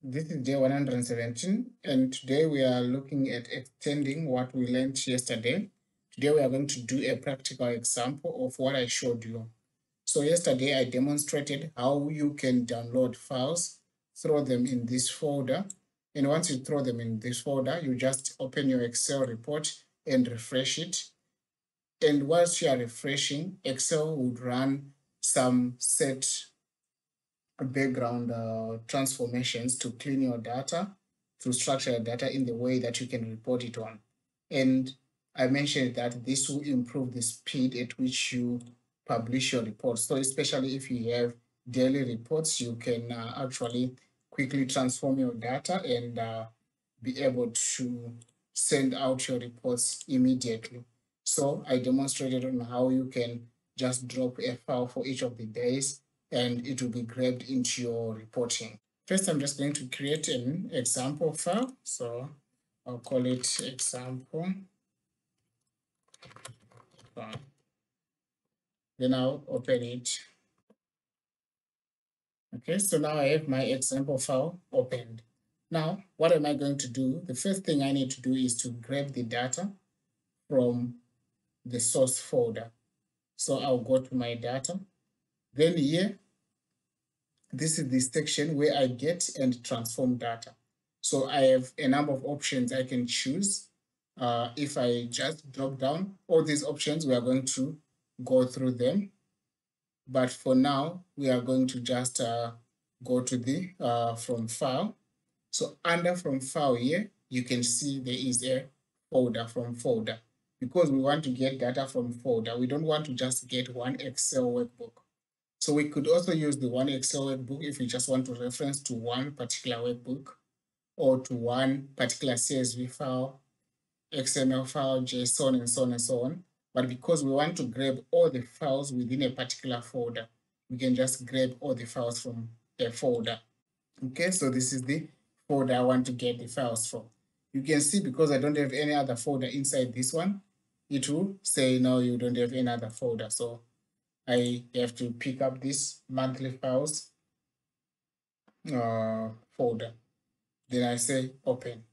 This is day 117, and today we are looking at extending what we learned yesterday. Today we are going to do a practical example of what I showed you. So yesterday I demonstrated how you can download files, throw them in this folder, and once you throw them in this folder, you just open your Excel report and refresh it. And whilst you are refreshing, Excel would run some set background transformations to clean your data, to structure your data in the way that you can report it on. And I mentioned that this will improve the speed at which you publish your reports. So especially if you have daily reports, you can actually quickly transform your data and be able to send out your reports immediately. So I demonstrated on how you can just drop a file for each of the days and it will be grabbed into your reporting. First, I'm just going to create an example file. So I'll call it example file. Then I'll open it. Okay, so now I have my example file opened. Now, what am I going to do? The first thing I need to do is to grab the data from the source folder. So I'll go to my data. Then here, this is the section where I get and transform data. So I have a number of options I can choose. If I just drop down all these options, we are going to go through them. But for now, we are going to just go to the from file. So under from file here, you can see there is a folder from folder. Because we want to get data from folder, we don't want to just get one Excel workbook. So we could also use the one Excel workbook if we just want to reference to one particular workbook or to one particular CSV file, XML file, JSON, and so on and so on. But because we want to grab all the files within a particular folder, we can just grab all the files from a folder. Okay, so this is the folder I want to get the files from. You can see because I don't have any other folder inside this one, it will say no, you don't have any other folder. So I have to pick up this monthly files folder. Then I say open.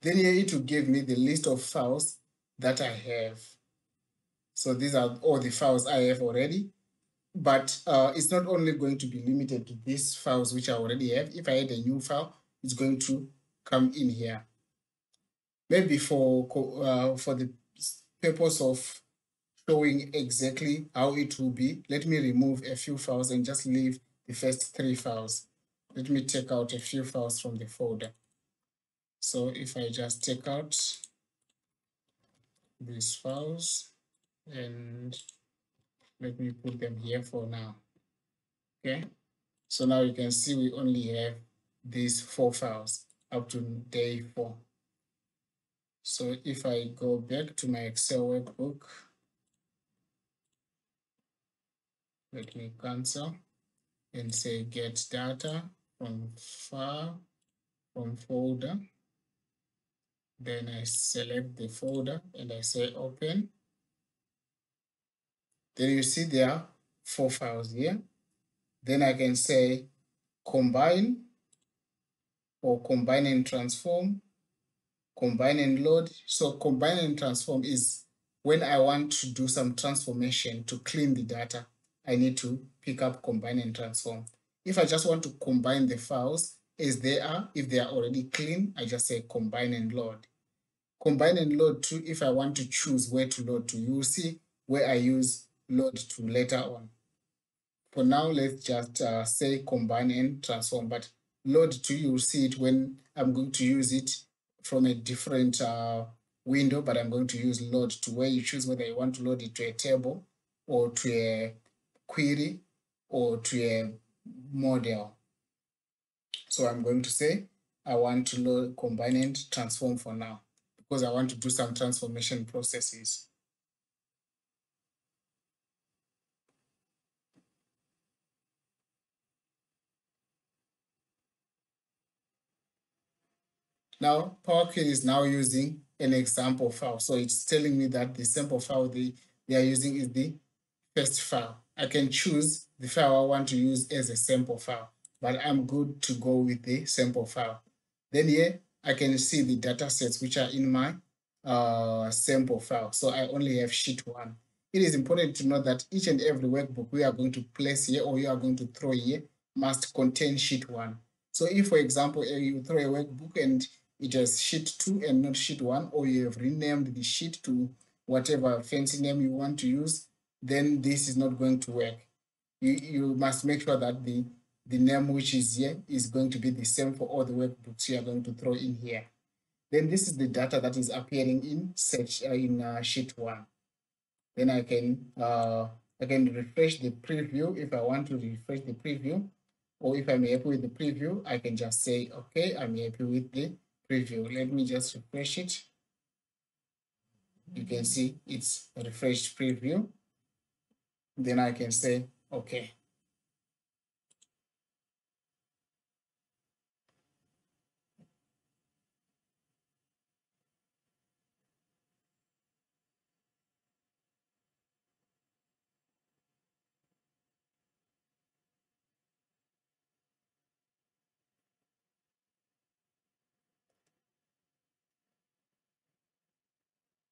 Then here it will give me the list of files that I have. So these are all the files I have already. But it's not only going to be limited to these files which I already have. If I add a new file, it's going to come in here. Maybe for the purpose of showing exactly how it will be, let me remove a few files and just leave the first 3 files. Let me take out a few files from the folder. So if I just take out these files and let me put them here for now. Okay, so now you can see we only have these 4 files up to day 4. So if I go back to my Excel workbook, let me cancel and say get data from file, from folder. Then I select the folder and I say open. Then you see there are 4 files here. Then I can say combine or combine and transform, combine and load. So combine and transform is when I want to do some transformation to clean the data, I need to pick up combine and transform. If I just want to combine the files as they are, if they are already clean, I just say combine and load. Combine and load too, if I want to choose where to load to, you will see where I use load to later on. For now, let's just say combine and transform, but load to, you'll see it when I'm going to use it from a different window, but I'm going to use load to where you choose whether you want to load it to a table or to a query or to a model. So I'm going to say I want to load combine and transform for now because I want to do some transformation processes. Now, PowerQuery is now using an example file. So it's telling me that the sample file they are using is the first file. I can choose the file I want to use as a sample file, but I'm good to go with the sample file. Then here I can see the data sets which are in my sample file. So I only have sheet 1. It is important to note that each and every workbook we are going to place here or you are going to throw here must contain sheet 1. So if, for example, you throw a workbook and it has sheet 2 and not sheet 1, or you have renamed the sheet to whatever fancy name you want to use, then this is not going to work. You must make sure that the name which is here is going to be the same for all the workbooks you are going to throw in here. Then this is the data that is appearing in sheet 1. Then I can refresh the preview if I want to refresh the preview, or if I'm happy with the preview, I can just say, okay, I'm happy with the preview. Let me just refresh it. You can see it's a refreshed preview. Then I can say, okay.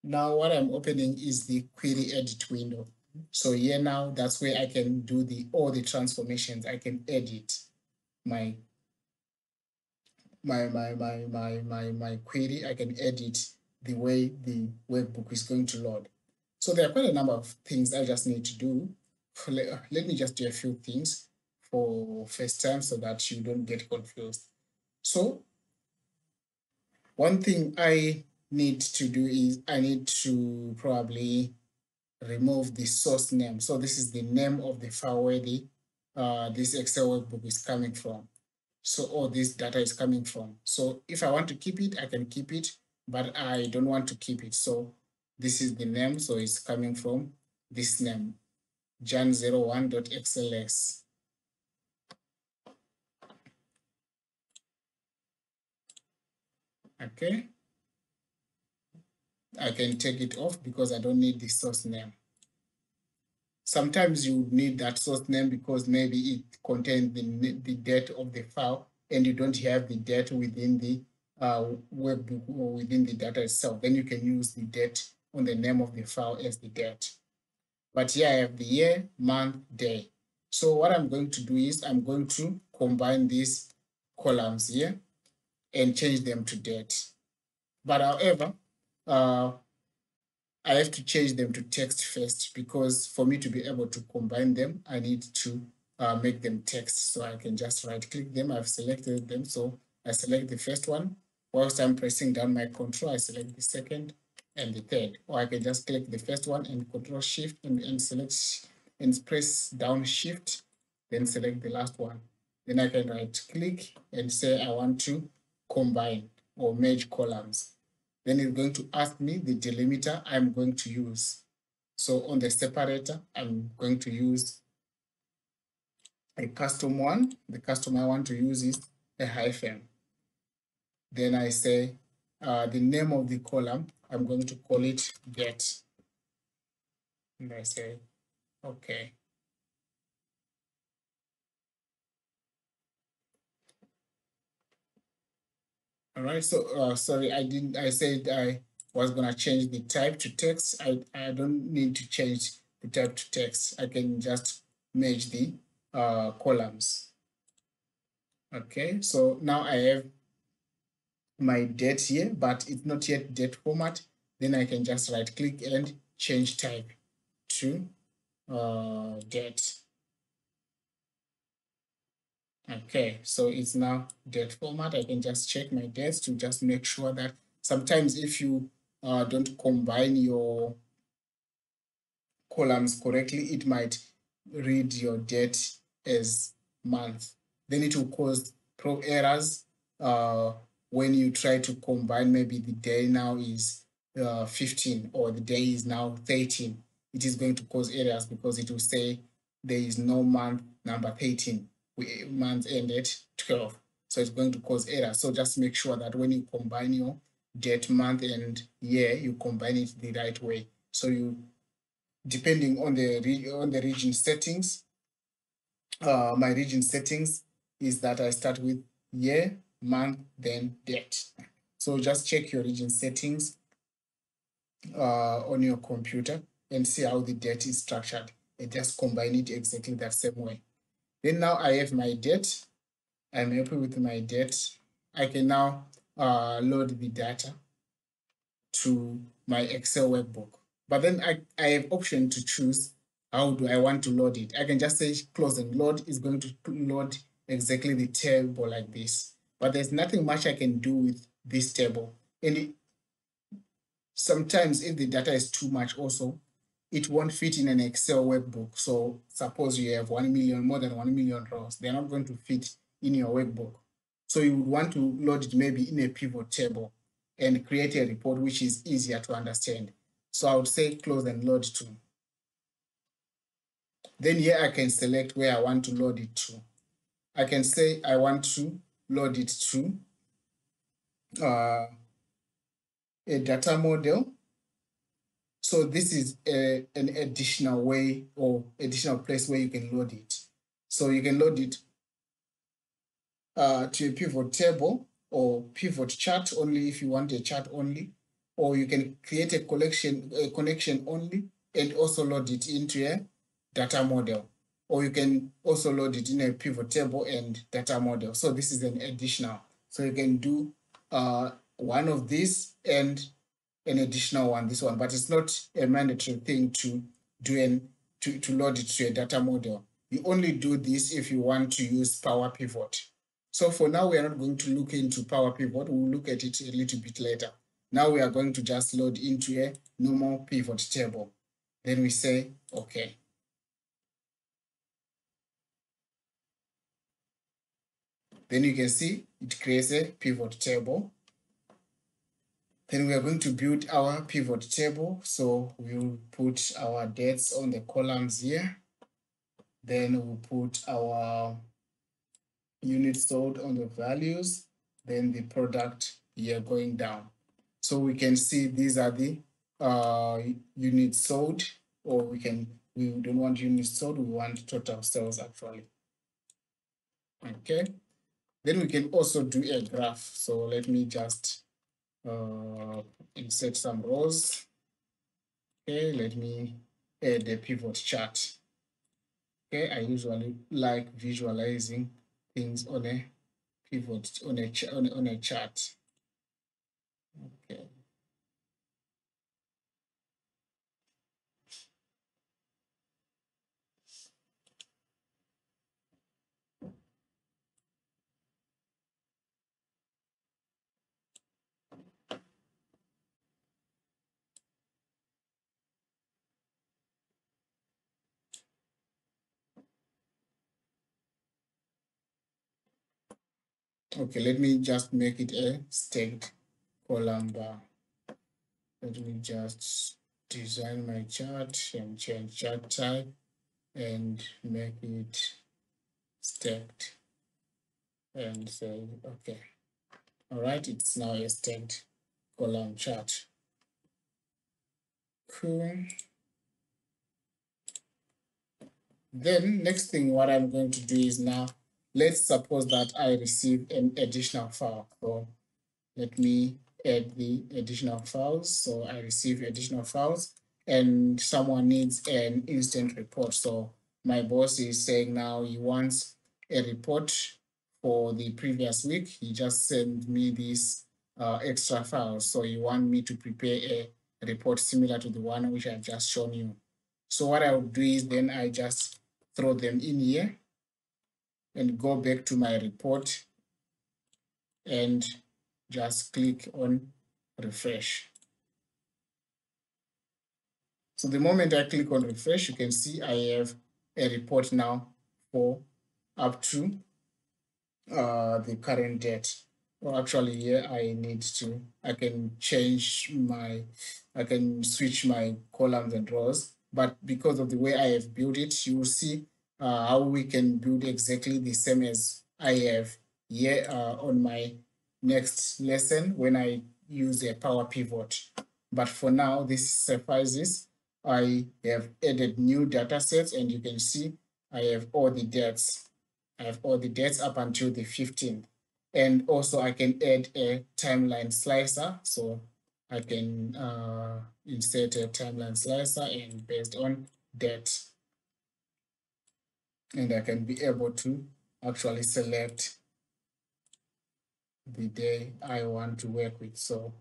Now what I'm opening is the query edit window. So here now, that's where I can do all the transformations. I can edit my query. I can edit the way the workbook is going to load. So there are quite a number of things I just need to do. Let me just do a few things for first time so that you don't get confused. So one thing I need to do is I need to probably remove the source name. So this is the name of the file where this Excel workbook is coming from. So all this data is coming from. So if I want to keep it, I can keep it, but I don't want to keep it. So this is the name. So it's coming from this name, jan01.xls. Okay. I can take it off because I don't need the source name. Sometimes you need that source name because maybe it contains the date of the file and you don't have the date within the workbook or within the data itself. Then you can use the date on the name of the file as the date. But here I have the year, month, day. So what I'm going to do is I'm going to combine these columns here and change them to date. But however, I have to change them to text first because for me to be able to combine them, I need to make them text. So I can just right click them. I've selected them. So I select the first one. Whilst I'm pressing down my control, I select the second and the third. Or I can just click the first one and control shift and select and press down shift, then select the last one. Then I can right click and say I want to combine or merge columns. Then it's going to ask me the delimiter I'm going to use. So on the separator, I'm going to use a custom one. The custom I want to use is a hyphen. Then I say the name of the column, I'm going to call it get. And I say, okay. All right, so sorry, I said I was gonna change the type to text. I don't need to change the type to text. I can just merge the columns. Okay, so now I have my date here, but it's not yet date format. Then I can just right click and change type to date. Okay, so it's now date format. I can just check my dates to just make sure that sometimes if you don't combine your columns correctly, it might read your date as month. Then it will cause errors when you try to combine. Maybe the day now is 15 or the day is now 13. It is going to cause errors because it will say there is no month number 13. Month ended 12. So it's going to cause errors. So just make sure that when you combine your date, month, and year, you combine it the right way. So you depending on the region settings. My region settings is that I start with year, month, then date. So just check your region settings on your computer and see how the date is structured, and just combine it exactly that same way. Then now I have my date. I'm happy with my date. I can now load the data to my Excel workbook. But then I have option to choose how do I want to load it. I can just say close and load is going to load exactly the table like this. But there's nothing much I can do with this table. And sometimes if the data is too much also, it won't fit in an Excel workbook. So suppose you have 1 million, more than 1 million rows, they're not going to fit in your workbook. So you would want to load it maybe in a pivot table and create a report which is easier to understand. So I would say close and load to. Then here I can select where I want to load it to. I can say I want to load it to a data model. So this is an additional way or additional place where you can load it. So you can load it to a pivot table or pivot chart only if you want a chart only, or you can create a connection only and also load it into a data model, or you can also load it in a pivot table and data model. So this is an additional. So you can do one of these and an additional one, this one, but it's not a mandatory thing to do to load it to a data model. You only do this if you want to use Power Pivot. So for now, we are not going to look into Power Pivot. We'll look at it a little bit later. Now we are going to just load into a normal pivot table. Then we say, okay. Then you can see it creates a pivot table. Then we are going to build our pivot table. So we'll put our dates on the columns here. Then we'll put our units sold on the values, then the product here going down. So we can see these are the units sold, or we don't want units sold, we want total sales actually. Okay, then we can also do a graph. So let me just insert some rows. Okay, let me add a pivot chart. Okay, I usually like visualizing things on a pivot, on a chart. Okay. Okay, let me just make it a stacked column bar. Let me just design my chart and change chart type and make it stacked and say, okay. All right, it's now a stacked column chart. Cool. Then next thing what I'm going to do is now, let's suppose that I receive an additional file. So let me add the additional files. So I receive additional files and someone needs an instant report. So my boss is saying now he wants a report for the previous week. He just sent me these extra files. So you want me to prepare a report similar to the one which I've just shown you. So what I would do is then I just throw them in here and go back to my report and just click on refresh. So the moment I click on refresh, you can see I have a report now for up to the current date. Well, actually here I can switch my columns and rows, but because of the way I have built it, you will see how we can build exactly the same as I have here on my next lesson when I use a power pivot. But for now, this suffices. I have added new data sets, and you can see I have all the dates. I have all the dates up until the 15th. And also I can add a timeline slicer. So I can insert a timeline slicer and based on date. And I can be able to actually select the day I want to work with. So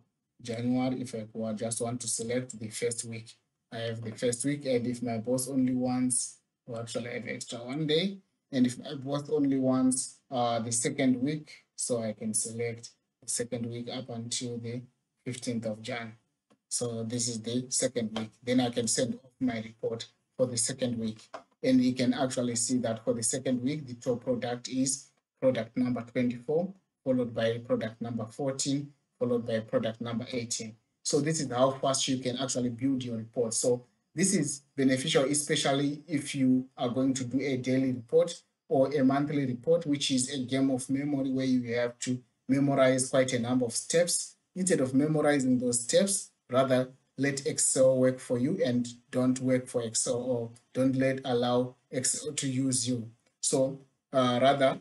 January, if I just want to select the first week, I have the first week. And if my boss only wants, or actually I have extra 1 day. And if my boss only wants the second week, so I can select the second week up until the 15th of Jan. So this is the second week. Then I can send off my report for the second week. And you can actually see that for the second week, the top product is product number 24, followed by product number 14, followed by product number 18. So this is how fast you can actually build your report. So this is beneficial, especially if you are going to do a daily report or a monthly report, which is a game of memory where you have to memorize quite a number of steps. Instead of memorizing those steps, rather let Excel work for you and don't work for Excel, or don't allow Excel to use you. So rather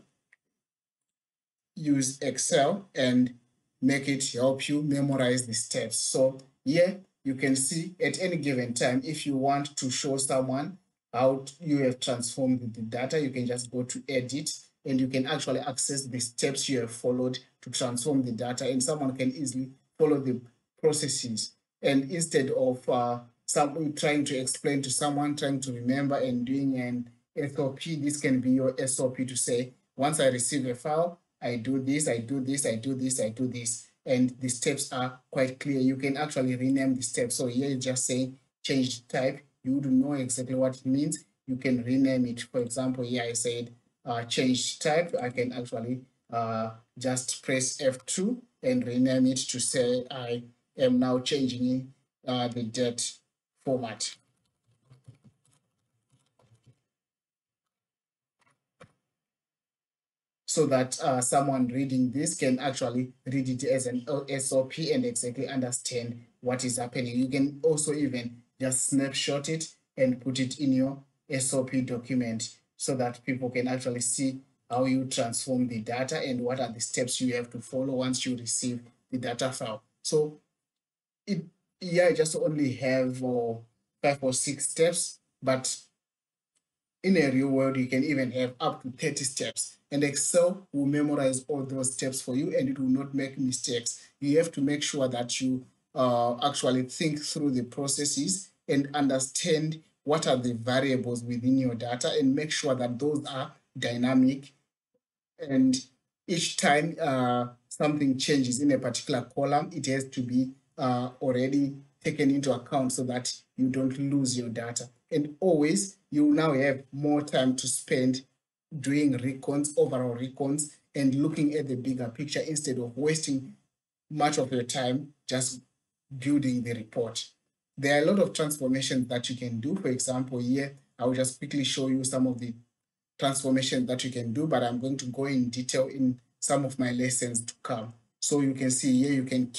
use Excel and make it help you memorize the steps. So here you can see at any given time, if you want to show someone how you have transformed the data, you can just go to edit and you can actually access the steps you have followed to transform the data, and someone can easily follow the processes. And instead of trying to explain to someone, trying to remember and doing an SOP, this can be your SOP to say, once I receive a file, I do this, I do this, I do this, I do this. And the steps are quite clear. You can actually rename the steps. So here it's just saying change type. You would know exactly what it means. You can rename it. For example, here I said change type. I can actually just press F2 and rename it to say I am now changing the date format. So that someone reading this can actually read it as an SOP and exactly understand what is happening. You can also even just snapshot it and put it in your SOP document so that people can actually see how you transform the data and what are the steps you have to follow once you receive the data file. So I just only have 5 or 6 steps, but in a real world, you can even have up to 30 steps, and Excel will memorize all those steps for you and it will not make mistakes. You have to make sure that you actually think through the processes and understand what are the variables within your data and make sure that those are dynamic, and each time something changes in a particular column, it has to be already taken into account so that you don't lose your data. And always, you now have more time to spend doing recons, overall recons, and looking at the bigger picture instead of wasting much of your time just building the report. There are a lot of transformations that you can do. For example, here, I will just quickly show you some of the transformation that you can do, but I'm going to go in detail in some of my lessons to come. So you can see here, you can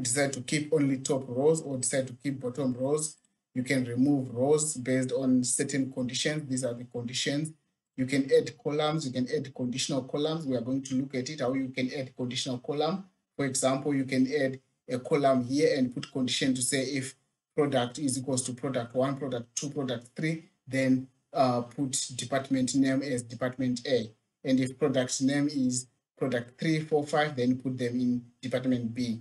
decide to keep only top rows or decide to keep bottom rows. You can remove rows based on certain conditions. These are the conditions. You can add columns. You can add conditional columns. We are going to look at it, how you can add conditional column. For example, you can add a column here and put condition to say if product is equals to product 1, product 2, product 3, then put department name as department A. And if product name is product 3, 4, 5, then put them in department B.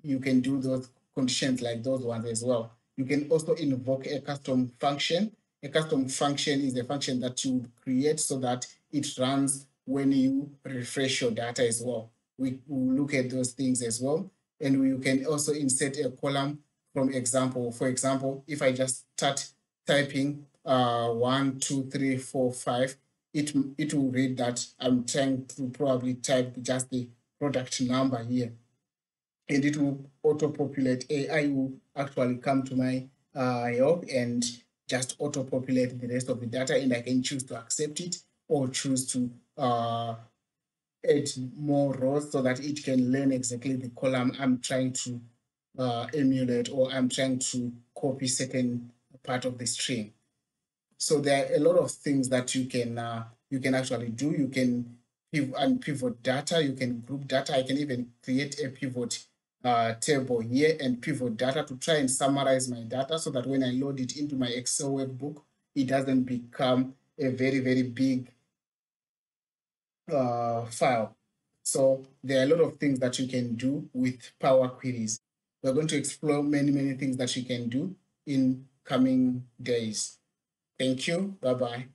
You can do those conditions like those ones as well. You can also invoke a custom function. A custom function is a function that you create so that it runs when you refresh your data as well. We will look at those things as well. And you can also insert a column from example. For example, if I just start typing 1, 2, 3, 4, 5, it will read that I'm trying to probably type just the product number here, and it will auto-populate. AI will actually come to my help and just auto-populate the rest of the data, and I can choose to accept it or choose to add more rows so that it can learn exactly the column I'm trying to emulate or I'm trying to copy certain part of the string. So there are a lot of things that you can actually do. You can pivot data. You can group data. I can even create a pivot table here and pivot data to try and summarize my data so that when I load it into my Excel workbook, it doesn't become a very, very big file. So there are a lot of things that you can do with Power Queries. We're going to explore many, many things that you can do in coming days. Thank you. Bye-bye.